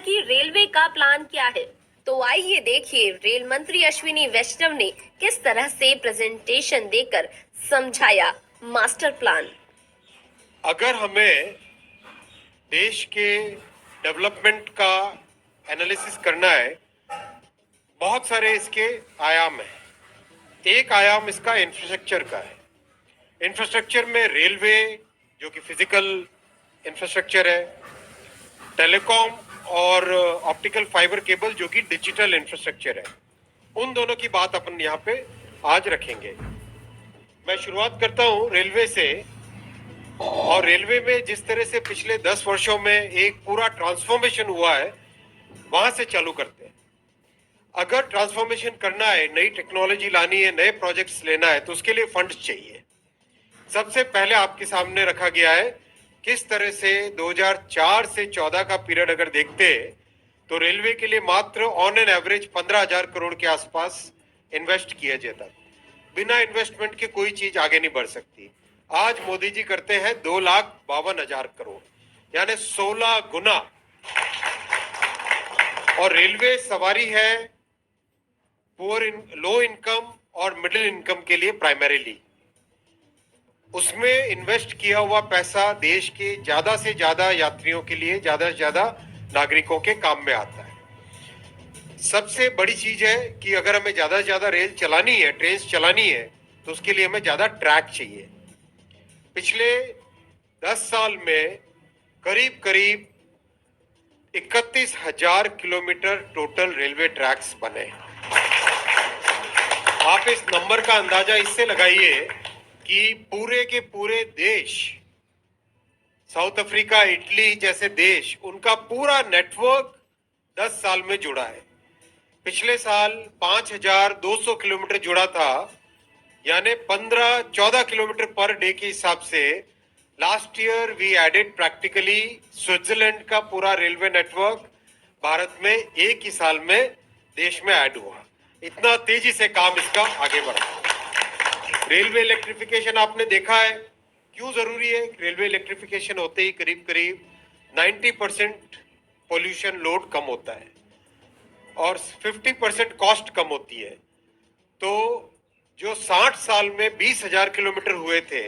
कि रेलवे का प्लान क्या है। तो आइए देखिए रेल मंत्री अश्विनी वैष्णव ने किस तरह से प्रेजेंटेशन देकर समझाया मास्टर प्लान। अगर हमें देश के डेवलपमेंट का एनालिसिस करना है, बहुत सारे इसके आयाम हैं। एक आयाम इसका इंफ्रास्ट्रक्चर का है। इंफ्रास्ट्रक्चर में रेलवे जो कि फिजिकल इंफ्रास्ट्रक्चर है, टेलीकॉम और ऑप्टिकल फाइबर केबल जो कि डिजिटल इंफ्रास्ट्रक्चर है, उन दोनों की बात अपन यहाँ पे आज रखेंगे। मैं शुरुआत करता हूँ रेलवे से। और रेलवे में जिस तरह से पिछले 10 वर्षों में एक पूरा ट्रांसफॉर्मेशन हुआ है, वहां से चालू करते हैं। अगर ट्रांसफॉर्मेशन करना है, नई टेक्नोलॉजी लानी है, नए प्रोजेक्ट्स लेना है, तो उसके लिए फंड्स चाहिए। सबसे पहले आपके सामने रखा गया है किस तरह से 2004 से 14 का पीरियड अगर देखते हैं तो रेलवे के लिए मात्र ऑन एन एवरेज 15,000 करोड़ के आसपास इन्वेस्ट किया जाता। बिना इन्वेस्टमेंट के कोई चीज आगे नहीं बढ़ सकती। आज मोदी जी करते हैं 2,52,000 करोड़, यानी 16 गुना। और रेलवे सवारी है लो इनकम और मिडिल इनकम के लिए प्राइमरीली। उसमें इन्वेस्ट किया हुआ पैसा देश के ज्यादा से ज्यादा यात्रियों के लिए, ज्यादा से ज्यादा नागरिकों के काम में आता है। सबसे बड़ी चीज है कि अगर हमें ज्यादा से ज्यादा रेल चलानी है, ट्रेन चलानी है, तो उसके लिए हमें ज्यादा ट्रैक चाहिए। पिछले 10 साल में करीब करीब 31,000 किलोमीटर टोटल रेलवे ट्रैक्स बने। आप इस नंबर का अंदाजा इससे लगाइए कि पूरे के पूरे देश, साउथ अफ्रीका, इटली जैसे देश, उनका पूरा नेटवर्क 10 साल में जुड़ा है। पिछले साल 5,200 किलोमीटर जुड़ा था, यानी 15-14 किलोमीटर पर डे के हिसाब से। Last year we added practically Switzerland का पूरा रेलवे नेटवर्क भारत में एक ही साल में देश में ऐड हुआ। इतना तेजी से काम इसका आगे बढ़ा। रेलवे इलेक्ट्रिफिकेशन आपने देखा है क्यों जरूरी है। रेलवे इलेक्ट्रिफिकेशन होते ही करीब करीब 90% पोल्यूशन लोड कम होता है और 50% कॉस्ट कम होती है। तो जो 60 साल में 20,000 किलोमीटर हुए थे,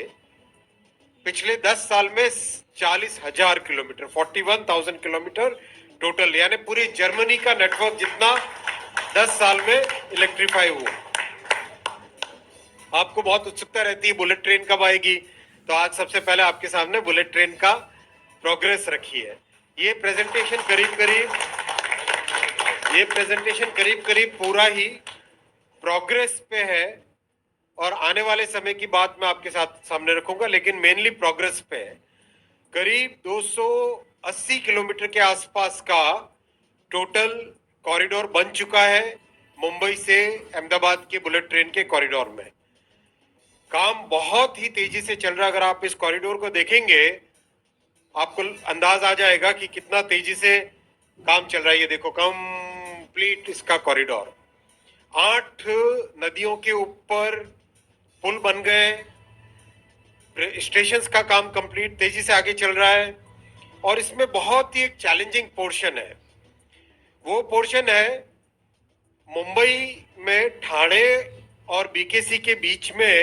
पिछले 10 साल में 40,000 किलोमीटर, 41,000 किलोमीटर टोटल, यानी पूरी जर्मनी का नेटवर्क जितना 10 साल में इलेक्ट्रीफाई हुआ। आपको बहुत उत्सुकता रहती है बुलेट ट्रेन कब आएगी, तो आज सबसे पहले आपके सामने बुलेट ट्रेन का प्रोग्रेस रखी है। ये प्रेजेंटेशन करीब करीब पूरा ही प्रोग्रेस पे है और आने वाले समय की बात मैं आपके साथ सामने रखूंगा, लेकिन मेनली प्रोग्रेस पे है। करीब 280 किलोमीटर के आसपास का टोटल कॉरिडोर बन चुका है मुंबई से अहमदाबाद के बुलेट ट्रेन के कॉरिडोर में। काम बहुत ही तेजी से चल रहा है। अगर आप इस कॉरिडोर को देखेंगे आपको अंदाज आ जाएगा कि कितना तेजी से काम चल रहा है। ये देखो, कंप्लीट इसका कॉरिडोर, 8 नदियों के ऊपर पुल बन गए, स्टेशंस का काम कंप्लीट तेजी से आगे चल रहा है। और इसमें बहुत ही एक चैलेंजिंग पोर्शन है। वो पोर्शन है मुंबई में ठाणे और बीकेसी के बीच में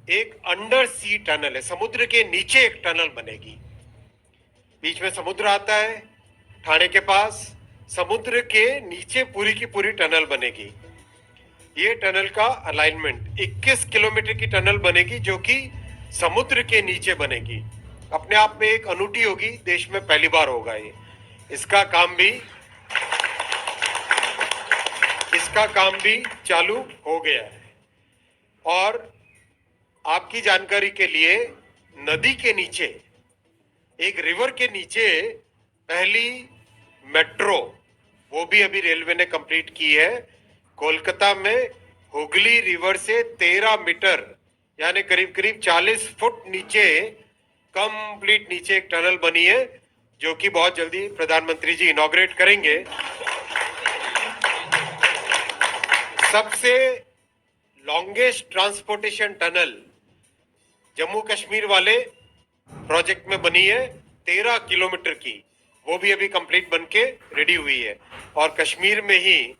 एक अंडर सी टनल है। समुद्र के नीचे एक टनल बनेगी। बीच में समुद्र आता है, ठाणे के पास समुद्र के नीचे पूरी की पूरी टनल बनेगी। ये टनल का अलाइनमेंट 21 किलोमीटर की टनल बनेगी जो कि समुद्र के नीचे बनेगी। अपने आप में एक अनूठी होगी, देश में पहली बार होगा ये। इसका काम भी चालू हो गया है। और आपकी जानकारी के लिए, नदी के नीचे, एक रिवर के नीचे पहली मेट्रो, वो भी अभी रेलवे ने कंप्लीट की है। कोलकाता में हुगली रिवर से 13 मीटर यानी करीब करीब 40 फुट नीचे, कंप्लीट नीचे एक टनल बनी है जो कि बहुत जल्दी प्रधानमंत्री जी इनॉग्रेट करेंगे। सबसे longest transportation tunnel Jammu Kashmir वाले प्रोजेक्ट में बनी है 13 किलोमीटर की। वो भी अभी कंप्लीट बन के रेडी हुई है। और कश्मीर में ही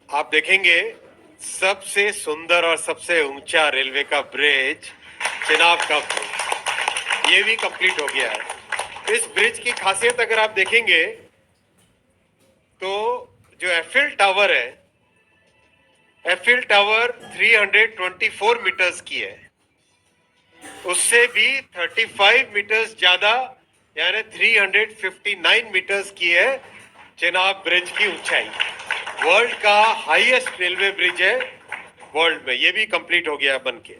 आप देखेंगे सबसे सुंदर और सबसे ऊंचा रेलवे का ब्रिज, चिनाब का ब्रिज, ये भी कंप्लीट हो गया है। इस ब्रिज की खासियत अगर आप देखेंगे तो जो एफिल टावर है, एफिल टावर 324 मीटर्स की है, उससे भी 35 मीटर्स ज्यादा यानी 359 मीटर्स की है चिनाब ब्रिज की ऊंचाई। वर्ल्ड का हाईएस्ट रेलवे ब्रिज है वर्ल्ड में, ये भी कंप्लीट हो गया बन के।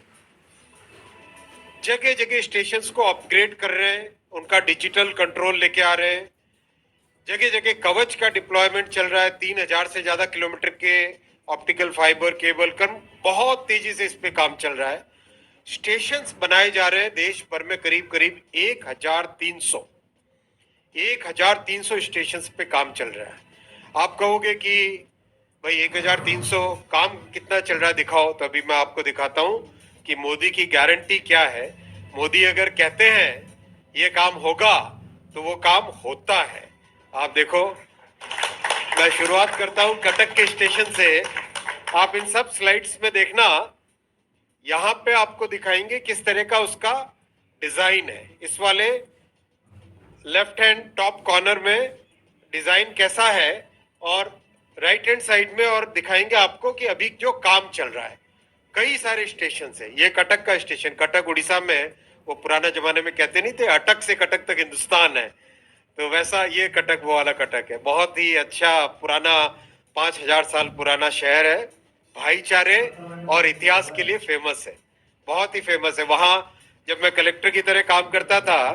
जगह जगह स्टेशंस को अपग्रेड कर रहे हैं, उनका डिजिटल कंट्रोल लेके आ रहे हैं। जगह जगह कवच का डिप्लॉयमेंट चल रहा है, 3000 से ज्यादा किलोमीटर के ऑप्टिकल फाइबर केबल कर बहुत तेजी से इस पे काम चल रहा है। स्टेशंस बनाए जा रहे हैं देश भर में, करीब करीब 1300 स्टेशंस पे काम चल रहा है। आप कहोगे कि भाई 1300 काम कितना चल रहा है दिखाओ, तो अभी मैं आपको दिखाता हूं कि मोदी की गारंटी क्या है। मोदी अगर कहते हैं ये काम होगा तो वो काम होता है। आप देखो, मैं शुरुआत करता हूं कटक के स्टेशन से। आप इन सब स्लाइड्स में देखना, यहां पे आपको दिखाएंगे किस तरह का उसका डिजाइन है। इस वाले लेफ्ट हैंड टॉप कॉर्नर में डिजाइन कैसा है और राइट हैंड साइड में और दिखाएंगे आपको कि अभी जो काम चल रहा है। कई सारे स्टेशन है। ये कटक का स्टेशन, कटक उड़ीसा में, वो पुराने जमाने में कहते नहीं थे अटक से कटक तक हिंदुस्तान है, तो वैसा ये कटक वो वाला कटक है। बहुत ही अच्छा पुराना 5000 साल पुराना शहर है, भाईचारे और इतिहास के लिए फेमस है, बहुत ही फेमस है। वहां जब मैं कलेक्टर की तरह काम करता था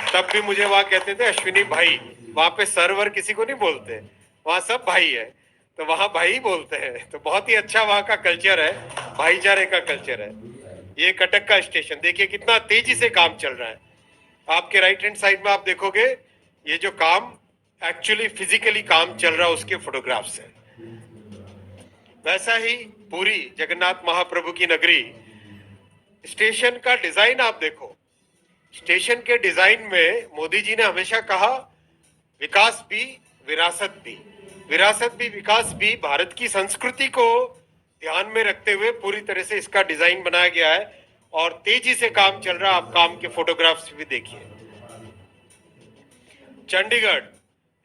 तब भी मुझे वहां कहते थे अश्विनी भाई। वहां पे सर्वर किसी को नहीं बोलते, वहां सब भाई है, तो वहां भाई बोलते हैं। तो बहुत ही अच्छा वहां का कल्चर है, भाईचारे का कल्चर है। ये कटक का स्टेशन देखिए कितना तेजी से काम चल रहा है। आपके राइट हैंड साइड में आप देखोगे ये जो काम एक्चुअली फिजिकली काम चल रहा है उसके फोटोग्राफ्स हैं। वैसा ही पूरी जगन्नाथ महाप्रभु की नगरी, स्टेशन का डिजाइन आप देखो। स्टेशन के डिजाइन में मोदी जी ने हमेशा कहा विकास भी विरासत भी, विरासत भी विकास भी। भारत की संस्कृति को ध्यान में रखते हुए पूरी तरह से इसका डिजाइन बनाया गया है और तेजी से काम चल रहा है। आप काम के फोटोग्राफ्स भी देखिए। चंडीगढ़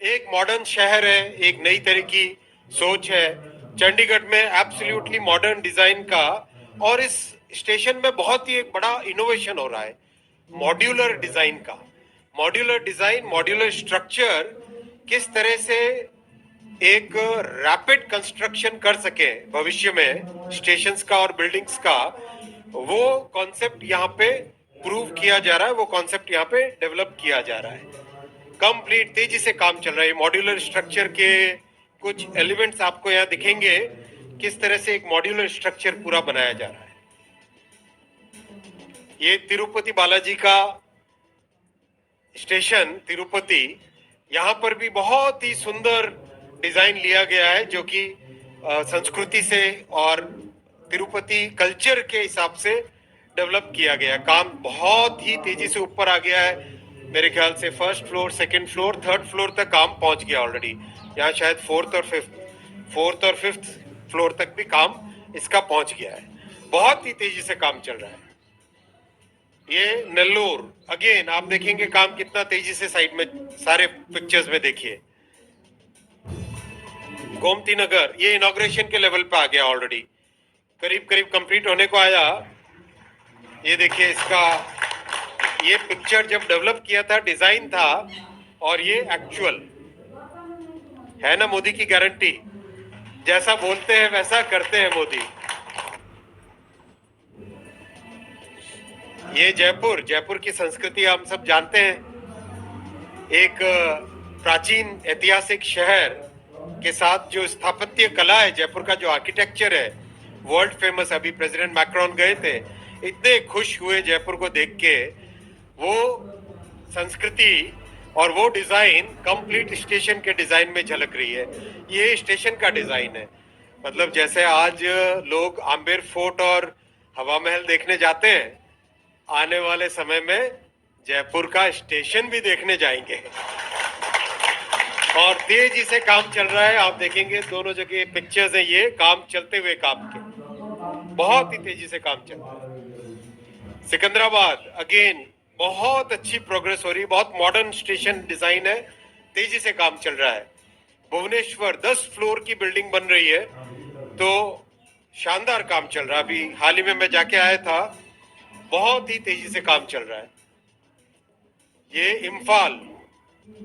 एक मॉडर्न शहर है, एक नई तरह की सोच है। चंडीगढ़ में एब्सोल्युटली मॉडर्न डिजाइन का, और इस स्टेशन में बहुत ही एक बड़ा इनोवेशन हो रहा है मॉड्यूलर डिजाइन का। मॉड्यूलर डिजाइन, मॉड्यूलर स्ट्रक्चर, किस तरह से एक रैपिड कंस्ट्रक्शन कर सके भविष्य में स्टेशंस का और बिल्डिंग्स का, वो कॉन्सेप्ट यहाँ पे प्रूव किया जा रहा है, वो कॉन्सेप्ट यहाँ पे डेवलप किया जा रहा है। कंप्लीट तेजी से काम चल रहा है। मॉड्यूलर स्ट्रक्चर के कुछ एलिमेंट्स आपको यहाँ दिखेंगे, किस तरह से एक मॉड्यूलर स्ट्रक्चर पूरा बनाया जा रहा है। ये तिरुपति बालाजी का स्टेशन तिरुपति, यहाँ पर भी बहुत ही सुंदर डिजाइन लिया गया है जो कि संस्कृति से और तिरुपति कल्चर के हिसाब से डेवलप किया गया है। काम बहुत ही तेजी से ऊपर आ गया है। मेरे ख्याल से first floor, second floor, third floor तक काम पहुंच गया ऑलरेडी। यहाँ शायद फोर्थ और फिफ्थ फ्लोर तक भी काम इसका पहुंच गया है। बहुत ही तेजी से काम चल रहा है। ये नेल्लोर अगेन आप देखेंगे काम कितना तेजी से, साइड में सारे पिक्चर्स में देखिए। गोमती नगर ये इनॉग्रेशन के लेवल पे आ गया ऑलरेडी, करीब करीब कंप्लीट होने को आया। ये देखिए इसका, ये पिक्चर जब डेवलप किया था डिजाइन था और ये एक्चुअल है ना। मोदी की गारंटी, जैसा बोलते हैं वैसा करते हैं मोदी। ये जयपुर, जयपुर की संस्कृति हम सब जानते हैं। एक प्राचीन ऐतिहासिक शहर के साथ जो स्थापत्य कला है, जयपुर का जो आर्किटेक्चर है वर्ल्ड फेमस। अभी प्रेसिडेंट मैक्रोन गए थे, इतने खुश हुए जयपुर को देख के। वो संस्कृति और वो डिजाइन कंप्लीट स्टेशन के डिजाइन में झलक रही है। ये स्टेशन का डिजाइन है। मतलब जैसे आज लोग आम्बेर फोर्ट और हवा महल देखने जाते हैं, आने वाले समय में जयपुर का स्टेशन भी देखने जाएंगे और तेजी से काम चल रहा है। आप देखेंगे दोनों जगह पिक्चर्स हैं, ये काम चलते हुए काम के बहुत ही तेजी से काम चल रहा है। सिकंदराबाद अगेन बहुत अच्छी प्रोग्रेस हो रही है, बहुत मॉडर्न स्टेशन डिजाइन है, तेजी से काम चल रहा है। भुवनेश्वर 10 फ्लोर की बिल्डिंग बन रही है, तो शानदार काम चल रहा है। अभी हाल ही में मैं जाके आया था, बहुत ही तेजी से काम चल रहा है। ये इम्फाल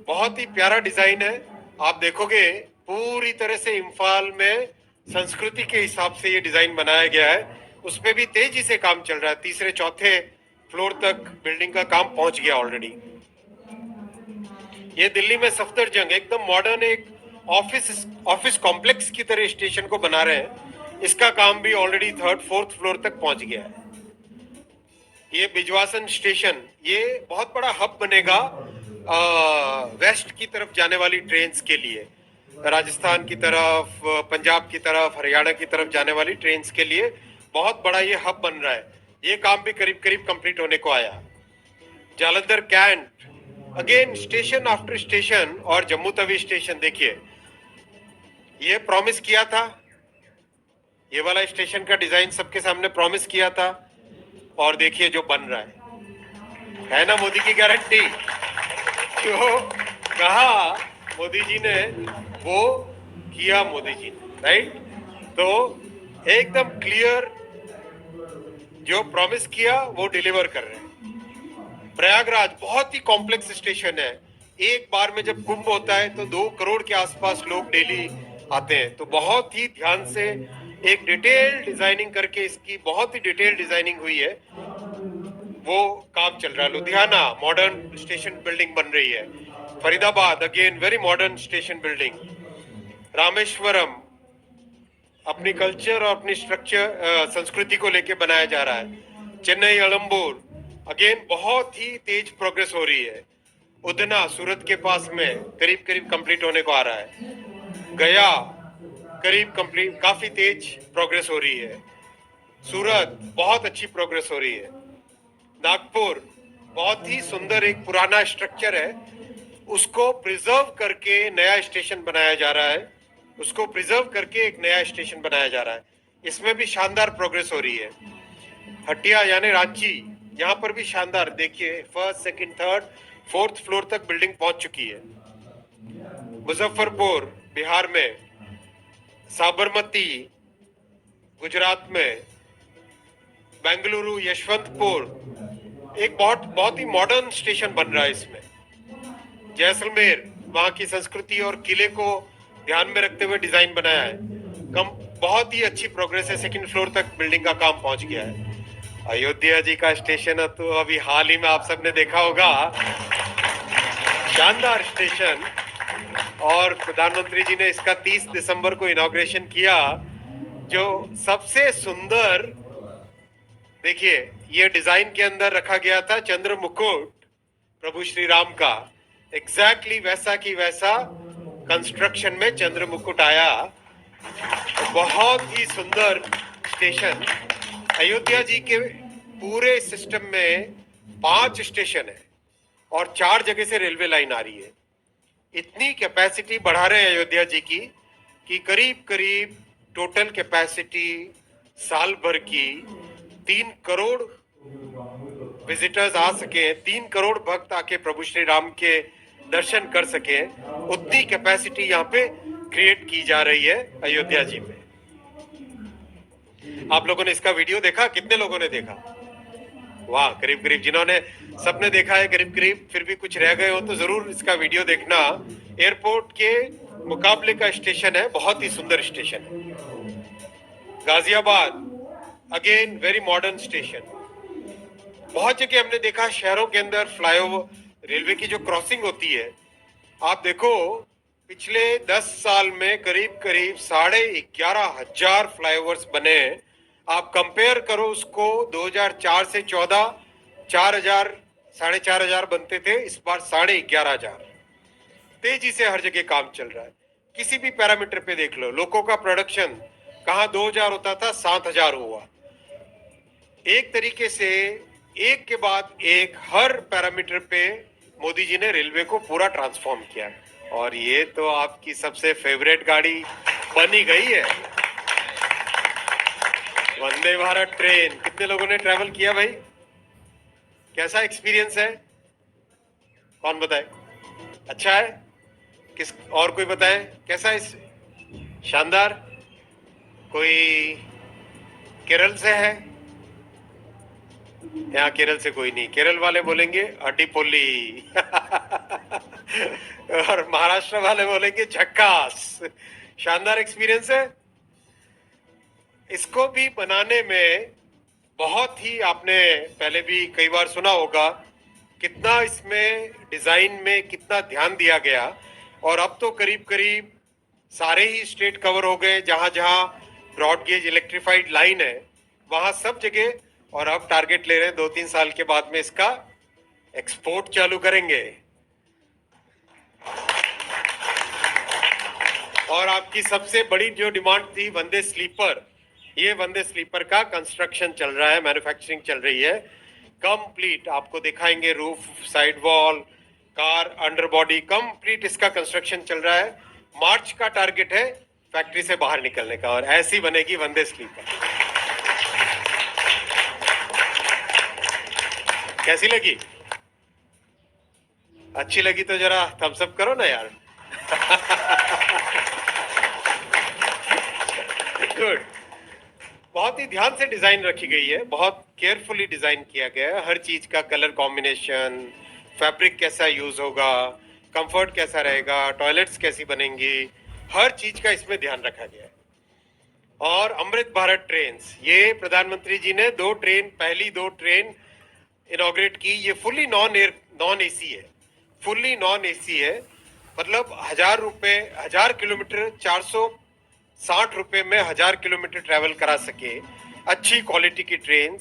बहुत ही प्यारा डिजाइन है, आप देखोगे पूरी तरह से इम्फाल में संस्कृति के हिसाब से ये डिजाइन बनाया गया है। उसमें भी तेजी से काम चल रहा है, तीसरे चौथे फ्लोर तक बिल्डिंग का काम पहुंच गया ऑलरेडी। ये दिल्ली में सफदरजंग एकदम मॉडर्न एक ऑफिस कॉम्प्लेक्स की तरह स्टेशन को बना रहे हैं, इसका काम भी ऑलरेडी थर्ड फोर्थ फ्लोर तक पहुंच गया है। ये बिजवासन स्टेशन ये बहुत बड़ा हब बनेगा वेस्ट की तरफ जाने वाली ट्रेन्स के लिए, राजस्थान की तरफ, पंजाब की तरफ, हरियाणा की तरफ जाने वाली ट्रेन्स के लिए बहुत बड़ा ये हब बन रहा है। ये काम भी करीब करीब कंप्लीट होने को आया। Jalandhar cantt again station after station, और जम्मू तवी स्टेशन देखिए, ये प्रॉमिस किया था, ये वाला स्टेशन का डिजाइन सबके सामने प्रॉमिस किया था, और देखिए जो बन रहा है ना मोदी की गारंटी। जो कहा मोदी जी ने वो किया मोदी जी ने, राइट। तो एकदम क्लियर, जो प्रॉमिस किया वो डिलीवर कर रहे हैं। प्रयागराज बहुत ही कॉम्प्लेक्स स्टेशन है, एक बार में जब कुंभ होता है तो 2 करोड़ के आसपास लोग डेली आते हैं, तो बहुत ही ध्यान से एक डिटेल डिजाइनिंग करके इसकी बहुत ही डिटेल डिजाइनिंग हुई है, वो काम चल रहा है। लुधियाना मॉडर्न स्टेशन बिल्डिंग बन रही है। Faridabad again very modern station building. Rameswaram अपनी कल्चर और अपनी स्ट्रक्चर संस्कृति को लेके बनाया जा रहा है। चेन्नई अलम्बूर अगेन बहुत ही तेज प्रोग्रेस हो रही है। उधना सूरत के पास में करीब करीब कंप्लीट होने को आ रहा है। गया करीब कंप्लीट, काफी तेज प्रोग्रेस हो रही है। सूरत बहुत अच्छी प्रोग्रेस हो रही है। नागपुर बहुत ही सुंदर एक पुराना स्ट्रक्चर है, उसको प्रिजर्व करके नया स्टेशन बनाया जा रहा है, उसको प्रिजर्व करके एक नया स्टेशन बनाया जा रहा है, इसमें भी शानदार प्रोग्रेस हो रही है। हटिया यानी रांची, यहाँ पर भी शानदार, देखिए first second third fourth floor तक बिल्डिंग पहुंच चुकी है। मुजफ्फरपुर बिहार में, साबरमती गुजरात में, बेंगलुरु यशवंतपुर एक बहुत ही मॉडर्न स्टेशन बन रहा है इसमें। जैसलमेर वहां की संस्कृति और किले को ध्यान में रखते हुए डिजाइन बनाया है, बहुत ही अच्छी प्रोग्रेस है, सेकंड फ्लोर तक बिल्डिंग का काम पहुंच गया है। अयोध्या जी का स्टेशन तो अभी हाल ही में आप सबने देखा होगा, शानदार स्टेशन, और प्रधानमंत्री जी ने इसका 30 दिसंबर को इनॉग्रेशन किया। जो सबसे सुंदर देखिए, ये डिजाइन के अंदर रखा गया था चंद्र मुकुट प्रभु श्री राम का, एग्जैक्टली वैसा की वैसा कंस्ट्रक्शन में चंद्र मुकुट आया। बहुत ही सुंदर स्टेशन। अयोध्या जी के पूरे सिस्टम में 5 स्टेशन है और 4 जगह से रेलवे लाइन आ रही है। इतनी कैपेसिटी बढ़ा रहे हैं अयोध्या जी की कि करीब करीब टोटल कैपेसिटी साल भर की 3 करोड़ विजिटर्स आ सके, 3 करोड़ भक्त आके प्रभु श्री राम के दर्शन कर सके, उतनी कैपेसिटी यहाँ पे क्रिएट की जा रही है अयोध्या जी में। आप लोगों ने इसका वीडियो देखा? कितने लोगों ने देखा? वाह, करीब करीब जिन्होंने, सबने देखा है करीब करीब, फिर भी कुछ रह गए हो तो जरूर इसका वीडियो देखना। एयरपोर्ट के मुकाबले का स्टेशन है, बहुत ही सुंदर स्टेशन है। Ghaziabad again very modern station. बहुत जगह हमने देखा शहरों के अंदर फ्लाईओवर, रेलवे की जो क्रॉसिंग होती है, आप देखो पिछले 10 साल में करीब करीब 11,500 फ्लाईओवर्स बने हैं। आप कंपेयर करो उसको 2004 से 14, 4,000 4,500 बनते थे, इस बार 11,500। तेजी से हर जगह काम चल रहा है, किसी भी पैरामीटर पे देख लो। लोगों का प्रोडक्शन कहाँ 2,000 होता था, 7,000 हुआ। एक तरीके से एक के बाद एक हर पैरामीटर पे मोदी जी ने रेलवे को पूरा ट्रांसफॉर्म किया, और ये तो आपकी सबसे फेवरेट गाड़ी बनी गई है, वंदे भारत ट्रेन। कितने लोगों ने ट्रैवल किया भाई? कैसा एक्सपीरियंस है? कौन बताए? अच्छा है? किस और कोई बताए कैसा है? शानदार। कोई केरल से है? यहाँ केरल से कोई नहीं। केरल वाले बोलेंगे अडिपोली और महाराष्ट्र वाले बोलेंगे झक्कास। शानदार एक्सपीरियंस है। इसको भी बनाने में बहुत ही, आपने पहले भी कई बार सुना होगा कितना इसमें डिजाइन में कितना ध्यान दिया गया, और अब तो करीब करीब सारे ही स्टेट कवर हो गए, जहां जहां ब्रॉड गेज इलेक्ट्रिफाइड लाइन है वहां सब जगह। और अब टारगेट ले रहे हैं 2-3 साल के बाद में इसका एक्सपोर्ट चालू करेंगे। और आपकी सबसे बड़ी जो डिमांड थी वंदे स्लीपर, ये वंदे स्लीपर का कंस्ट्रक्शन चल रहा है, मैन्युफैक्चरिंग चल रही है कंप्लीट। आपको दिखाएंगे roof, side wall, car under body, complete इसका कंस्ट्रक्शन चल रहा है। मार्च का टारगेट है फैक्ट्री से बाहर निकलने का, और ऐसी बनेगी वंदे स्लीपर। कैसी लगी? अच्छी लगी तो जरा थम्स अप करो ना यार। गुड। बहुत ही ध्यान से डिजाइन रखी गई है, बहुत केयरफुली डिजाइन किया गया है। हर चीज का कलर कॉम्बिनेशन, फैब्रिक कैसा यूज होगा, कंफर्ट कैसा रहेगा, टॉयलेट्स कैसी बनेंगी, हर चीज का इसमें ध्यान रखा गया है। और अमृत भारत ट्रेन, ये प्रधानमंत्री जी ने पहली दो ट्रेन इनॉग्रेट की। ये फुल्ली नॉन एसी है, फुल्ली नॉन एसी है। मतलब 1000 किलोमीटर 460 में 1000 किलोमीटर ट्रेवल करा सके। अच्छी क्वालिटी की ट्रेन,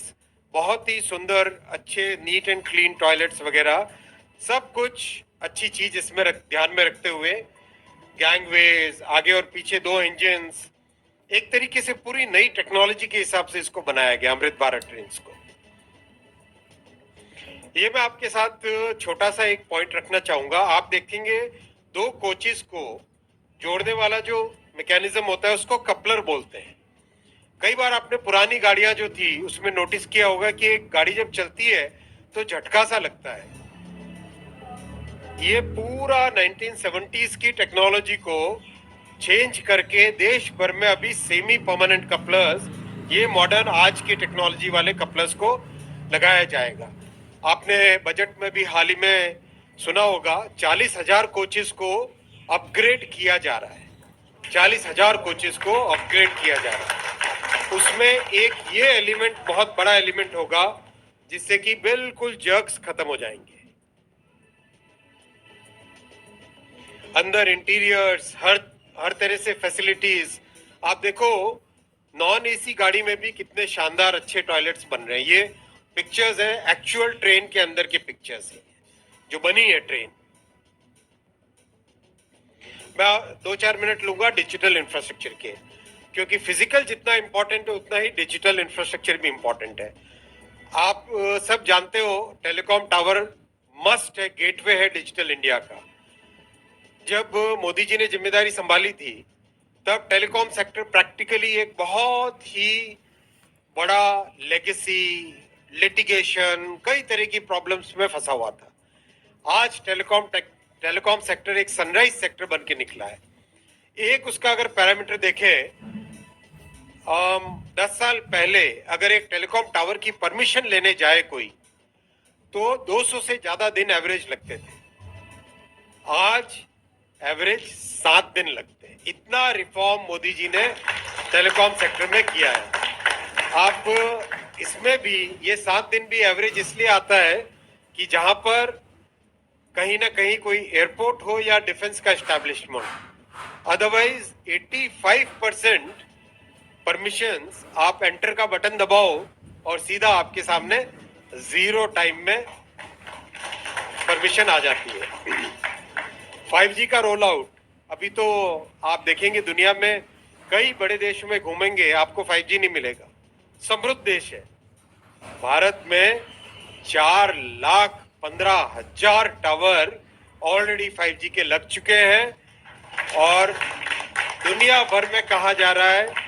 बहुत ही सुंदर, अच्छे नीट एंड क्लीन टॉयलेट्स वगैरह, सब कुछ अच्छी चीज इसमें ध्यान में रखते हुए, गैंगवेज, आगे और पीछे 2 इंजन, एक तरीके से पूरी नई टेक्नोलॉजी के हिसाब से इसको बनाया गया अमृत भारत ट्रेन को। ये मैं आपके साथ छोटा सा एक पॉइंट रखना चाहूंगा। आप देखेंगे 2 कोचेस को जोड़ने वाला जो मैकेनिज्म होता है उसको कपलर बोलते हैं। कई बार आपने पुरानी गाड़ियां जो थी उसमें नोटिस किया होगा कि एक गाड़ी जब चलती है तो झटका सा लगता है। ये पूरा 1970s की टेक्नोलॉजी को चेंज करके देश भर में अभी सेमी परमानेंट कपलर्स, ये मॉडर्न आज की टेक्नोलॉजी वाले कपलर्स को लगाया जाएगा। आपने बजट में भी हाल ही में सुना होगा 40,000 कोचेस को अपग्रेड किया जा रहा है। 40,000 कोचेस को अपग्रेड किया जा रहा है। उसमें एक ये एलिमेंट बहुत बड़ा एलिमेंट होगा जिससे कि बिल्कुल जर्क्स खत्म हो जाएंगे। अंदर इंटीरियर्स, हर तरह से फैसिलिटीज। आप देखो नॉन एसी गाड़ी में भी कितने शानदार अच्छे टॉयलेट्स बन रहे हैं। ये पिक्चर्स है एक्चुअल ट्रेन के अंदर के पिक्चर्स है जो बनी है ट्रेन। मैं 2-4 मिनट लूंगा डिजिटल इंफ्रास्ट्रक्चर के, क्योंकि फिजिकल जितना इंपॉर्टेंट है उतना ही डिजिटल इंफ्रास्ट्रक्चर भी इंपॉर्टेंट है। आप सब जानते हो टेलीकॉम टावर मस्ट है, गेटवे है डिजिटल इंडिया का। जब मोदी जी ने जिम्मेदारी संभाली थी तब टेलीकॉम सेक्टर प्रैक्टिकली एक बहुत ही बड़ा लेगेसी, लिटिगेशन, कई तरह की प्रॉब्लम्स में फंसा हुआ था। आज टेलीकॉम सेक्टर एक सनराइज सेक्टर बन के निकला है। एक उसका अगर पैरामीटर देखें, 10 साल पहले अगर एक टेलीकॉम टावर की परमिशन लेने जाए कोई तो 200 से ज्यादा दिन एवरेज लगते थे। आज एवरेज 7 दिन लगते हैं। इतना रिफॉर्म मोदी जी ने टेलीकॉम सेक्टर में किया है। आप इसमें भी ये 7 दिन भी एवरेज इसलिए आता है कि जहां पर कहीं ना कहीं कोई एयरपोर्ट हो या डिफेंस का एस्टैब्लिशमेंट, अदरवाइज 85% परमिशंस आप एंटर का बटन दबाओ और सीधा आपके सामने 0 टाइम में परमिशन आ जाती है। 5G का रोल आउट, अभी तो आप देखेंगे दुनिया में कई बड़े देशों में घूमेंगे आपको 5G नहीं मिलेगा। समृद्ध देश है। भारत में 4,15,000 टावर ऑलरेडी 5G के लग चुके हैं और दुनिया भर में कहा जा रहा है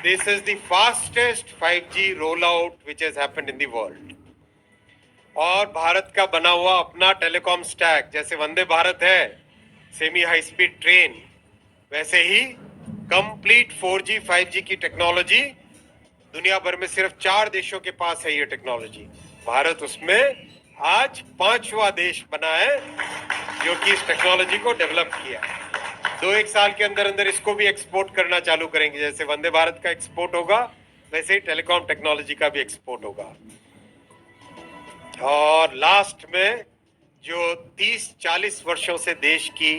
this is the fastest 5G roll out which has happened in the world. और भारत का बना हुआ अपना टेलीकॉम स्टैक, जैसे वंदे भारत है सेमी हाई स्पीड ट्रेन, वैसे ही कंप्लीट 4G 5G की टेक्नोलॉजी दुनिया भर में सिर्फ 4 देशों के पास है ये टेक्नोलॉजी। भारत उसमें आज 5वां देश बना है जो कि इस टेक्नोलॉजी को डेवलप किया। 2-1 साल के अंदर अंदर इसको भी एक्सपोर्ट करना चालू करेंगे। जैसे वंदे भारत का एक्सपोर्ट होगा वैसे ही टेलीकॉम टेक्नोलॉजी का भी एक्सपोर्ट होगा। और लास्ट में जो 30-40 वर्षों से देश की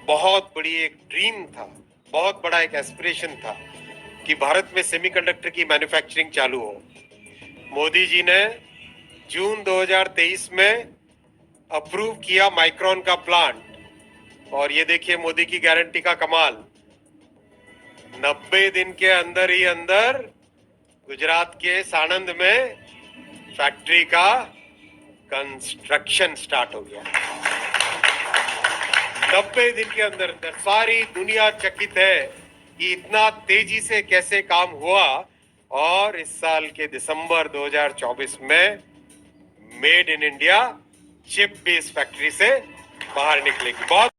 बहुत बड़ी एक ड्रीम था, बहुत बड़ा एक एस्पिरेशन था कि भारत में सेमीकंडक्टर की मैन्युफैक्चरिंग चालू हो, मोदी जी ने जून 2023 में अप्रूव किया माइक्रोन का प्लांट। और ये देखिए मोदी की गारंटी का कमाल, 90 दिन के अंदर ही अंदर गुजरात के साणंद में फैक्ट्री का कंस्ट्रक्शन स्टार्ट हो गया। 90 दिन के अंदर अंदर सारी दुनिया चकित है कि इतना तेजी से कैसे काम हुआ। और इस साल के दिसंबर 2024 में मेड इन इंडिया चिप भी इस फैक्ट्री से बाहर निकलेगी। बहुत